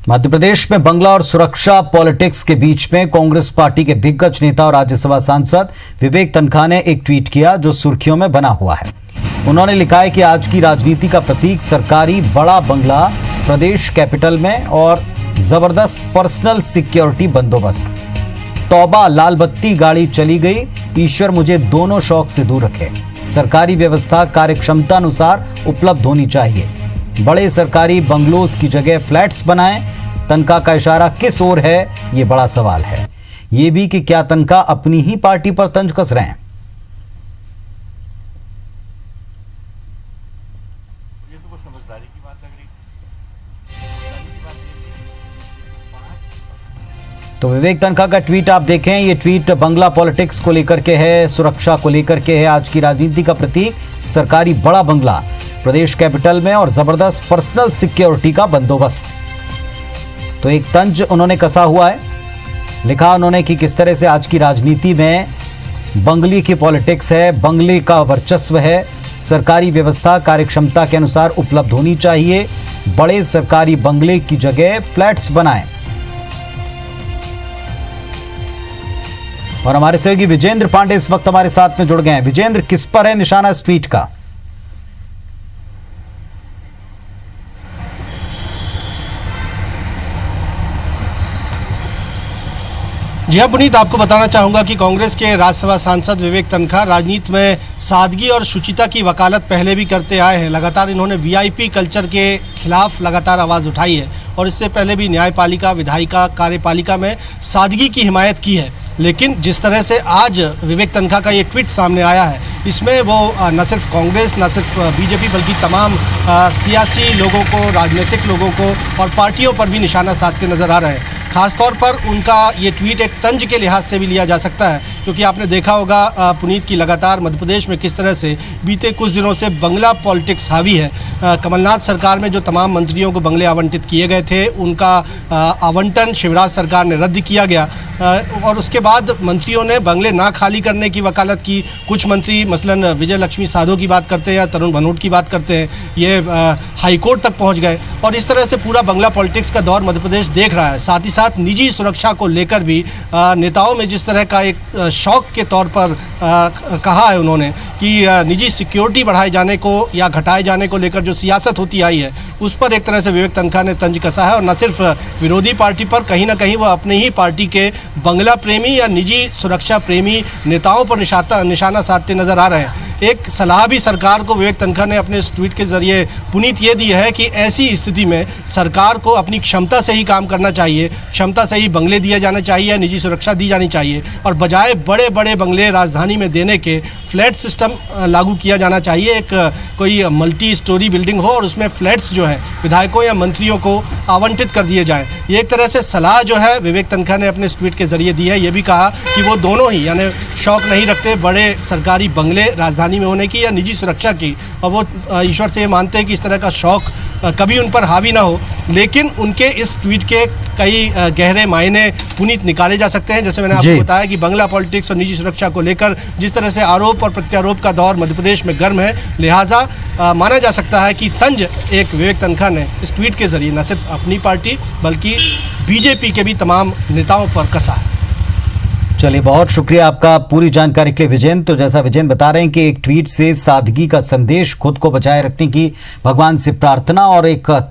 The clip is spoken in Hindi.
मध्य प्रदेश में बंगला और सुरक्षा पॉलिटिक्स के बीच में कांग्रेस पार्टी के दिग्गज नेता और राज्यसभा सांसद विवेक तन्खा ने एक ट्वीट किया जो सुर्खियों में बना हुआ है। उन्होंने लिखा है कि आज की राजनीति का प्रतीक सरकारी बड़ा बंगला प्रदेश कैपिटल में और जबरदस्त पर्सनल सिक्योरिटी बंदोबस्त। तौबा, लाल बत्ती गाड़ी चली गई, ईश्वर मुझे दोनों शौक से दूर रखे। सरकारी व्यवस्था कार्यक्षमता अनुसार उपलब्ध होनी चाहिए। बड़े सरकारी बंगलोज की जगह फ्लैट्स बनाएं। तन्खा का इशारा किस ओर है, ये बड़ा सवाल है। ये भी कि क्या तन्खा अपनी ही पार्टी पर तंज कस रहे हैं। ये तो बस समझदारी की बात लग रही। तो विवेक तन्खा का ट्वीट आप देखें। ये ट्वीट बंगला पॉलिटिक्स को लेकर के है, सुरक्षा को लेकर के है। आज की राजनीति का प्रतीक सरकारी बड़ा बंगला प्रदेश कैपिटल में और जबरदस्त पर्सनल सिक्योरिटी का बंदोबस्त। तो एक तंज उन्होंने कसा हुआ है। लिखा उन्होंने कि किस तरह से आज की राजनीति में बंगले की पॉलिटिक्स है, बंगले का वर्चस्व है। सरकारी व्यवस्था कार्यक्षमता के अनुसार उपलब्ध होनी चाहिए। बड़े सरकारी बंगले की जगह फ्लैट्स बनाएं। और हमारे सहयोगी विजेंद्र पांडे इस वक्त हमारे साथ में जुड़ गए हैं। विजेंद्र, किस पर है निशाना इस ट्वीट का? जी हाँ पुनीत, आपको बताना चाहूँगा कि कांग्रेस के राज्यसभा सांसद विवेक तन्खा राजनीति में सादगी और शुचिता की वकालत पहले भी करते आए हैं। लगातार इन्होंने वीआईपी कल्चर के खिलाफ लगातार आवाज़ उठाई है और इससे पहले भी न्यायपालिका, विधायिका, कार्यपालिका में सादगी की हिमायत की है। लेकिन जिस तरह से आज विवेक तन्खा का ये ट्वीट सामने आया है, इसमें वो न सिर्फ कांग्रेस, न सिर्फ बीजेपी, बल्कि तमाम सियासी लोगों को, राजनीतिक लोगों को और पार्टियों पर भी निशाना साधते नजर आ रहे हैं। खासतौर पर उनका ये ट्वीट एक तंज के लिहाज से भी लिया जा सकता है, क्योंकि आपने देखा होगा पुनीत की लगातार मध्य प्रदेश में किस तरह से बीते कुछ दिनों से बंगला पॉलिटिक्स हावी है। कमलनाथ सरकार में जो तमाम मंत्रियों को बंगले आवंटित किए गए थे, उनका आवंटन शिवराज सरकार ने रद्द किया गया और उसके बाद मंत्रियों ने बंगले ना खाली करने की वकालत की। कुछ मंत्री मसलन विजय लक्ष्मी साधो की बात करते हैं या तरुण भनोट की बात करते हैं, ये हाईकोर्ट तक पहुँच गए और इस तरह से पूरा बंगला पॉलिटिक्स का दौर मध्य प्रदेश देख रहा है। साथ ही साथ निजी सुरक्षा को लेकर भी नेताओं में जिस तरह का एक शौक के तौर पर कहा है उन्होंने कि निजी सिक्योरिटी बढ़ाए जाने को या घटाए जाने को लेकर जो सियासत होती आई है, उस पर एक तरह से विवेक तन्खा ने तंज कसा है और न सिर्फ विरोधी पार्टी पर, कहीं ना कहीं वह अपने ही पार्टी के बंगला प्रेमी या निजी सुरक्षा प्रेमी नेताओं पर निशाना साधते नजर आ रहे हैं। एक सलाह भी सरकार को विवेक तन्खा ने अपने इस ट्वीट के जरिए पुनीत ये दी है कि ऐसी स्थिति में सरकार को अपनी क्षमता से ही काम करना चाहिए, क्षमता से ही बंगले दिए जाने चाहिए, निजी सुरक्षा दी जानी चाहिए और बजाय बड़े बड़े बंगले राजधानी में देने के फ्लैट सिस्टम लागू किया जाना चाहिए। एक कोई मल्टी स्टोरी बिल्डिंग हो और उसमें फ्लैट्स जो है विधायकों या मंत्रियों को आवंटित कर दिए जाएं। ये एक तरह से सलाह जो है विवेक तन्खा ने अपने इस ट्वीट के जरिए दी है। ये भी कहा कि वो दोनों ही यानी शौक नहीं रखते बड़े सरकारी बंगले राजधानी में होने की या निजी सुरक्षा की, और वो ईश्वर से ये मानते हैं कि इस तरह का शौक कभी उन पर हावी ना हो। लेकिन उनके इस ट्वीट के कई गहरे मायने पुनीत निकाले जा सकते हैं। जैसे मैंने आपको बताया कि बंगला पॉलिटिक्स और निजी सुरक्षा को लेकर जिस तरह से आरोप और प्रत्यारोप का दौर मध्य प्रदेश में गर्म है, लिहाजा माना जा सकता है कि तंज एक विवेक तन्खा ने इस ट्वीट के जरिए न सिर्फ अपनी पार्टी बल्कि बीजेपी के भी तमाम नेताओं पर कसा है। चलिए, बहुत शुक्रिया आपका पूरी जानकारी के लिए विजेंद्र। तो जैसा विजेंद्र बता रहे हैं कि एक ट्वीट से सादगी का संदेश, खुद को बचाए रखने की भगवान से प्रार्थना और एक